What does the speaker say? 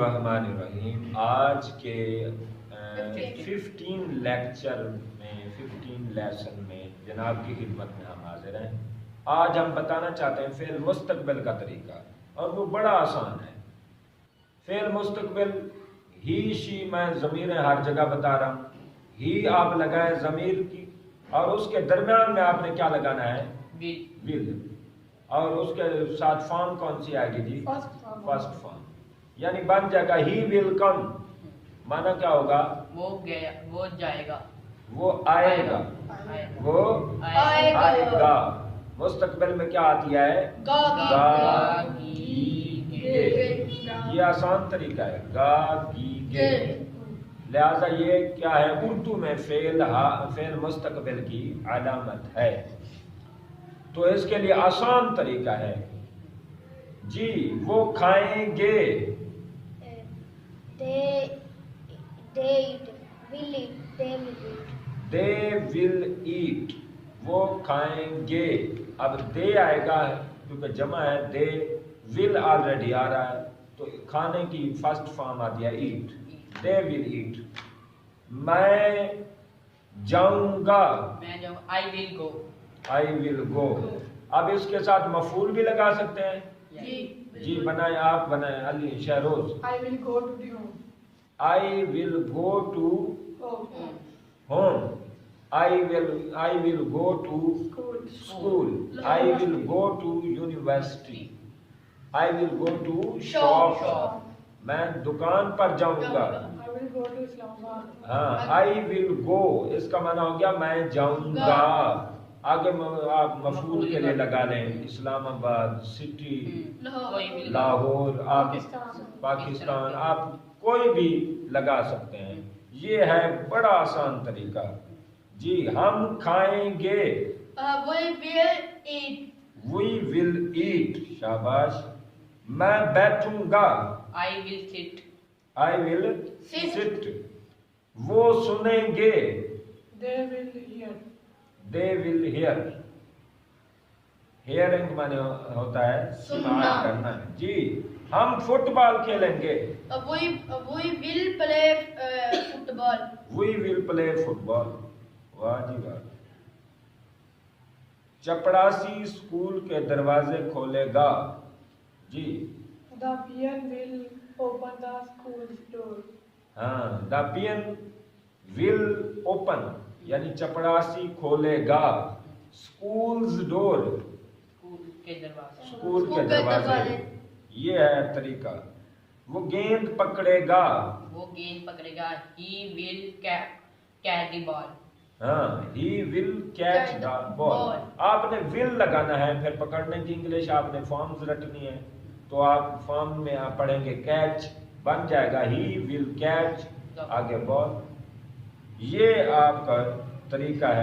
الرحمن الرحیم. آج کے 15 لیکچر میں 15 لیسن میں جناب کی خدمت میں ہم حاضر ہیں. آج ہم بتانا چاہتے ہیں فعل مستقبل کا طریقہ، اور وہ بڑا آسان ہے. فعل مستقبل ہی شی، میں ضمیریں ہر جگہ بتا رہا ہوں. ہی آپ لگائیں ضمیر کی، اور اس کے درمیان میں آپ نے کیا لگانا ہے؟ ول. اور اس کے ساتھ فارم کون سی آئے گی جی؟ First form. یعنی بن جائے گا ہی ول کم. مانا کیا ہوگا؟ وہ جائے گا، وہ آئے گا، وہ آئے گا. مستقبل میں کیا آتی ہے؟ گا گی گے. یہ آسان طریقہ ہے، گا گی گے. لہذا یہ کیا ہے؟ اردو میں فعل مستقبل کی علامت ہے. تو اس کے لیے آسان طریقہ ہے جی. وہ کھائیں گے. they will eat. وہ کھائیں گے. اب دے آئے گا کیونکہ جمع ہے. دے will آلریڈی آ رہا ہے، تو کھانے کی فرسٹ فارم آتی ہے ایٹ. they will eat. میں جاؤں گا. I will go. اب اس کے ساتھ مفعول بھی لگا سکتے ہیں جی. بنائیں، آپ بنائیں. علی Shahroz. I will go to the home. I will go to home. I will go to school. I will go to university. I will go to shop. میں دکان پر جاؤں گا. I will go to Islamabad. ہاں، I will go اس کا معنی ہو گیا میں جاؤں گا. آگے آپ مفعول کے لیے لگا لیں. اسلام آباد، سٹی، لاہور، آپ پاکستان، آپ کوئی بھی لگا سکتے ہیں. یہ ہے بڑا آسان طریقہ جی. ہم کھائیں گے. We will eat. شاباش. میں بیٹھوں گا. I will sit. I will sit. وہ سنیں گے. They will hear. They will hear. Hearing مانے ہوتا ہے سماعت کرنا جی. ہم فٹ بال کھیلیں گے. We will play football. We will play football. واہ جی واہ. چپڑاسی اسکول کے دروازے کھولے گا جی. The peon will open the school's door. ہاں، the peon will open یعنی چپڑاسی کھولے گا. اسکولز ڈور، اسکول کے دروازے. یہ ہے طریقہ. وہ گیند پکڑے گا. وہ گیند پکڑے گا. He will catch the ball. ہاں، he will catch the ball. آپ نے will لگانا ہے. پھر پکڑنے کی انگلش آپ نے فارمز رٹنی ہے. تو آپ فارم میں آپ پڑھیں گے کیچ، بن جائے گا he will catch آگے ball. یہ آپ کا طریقہ ہے.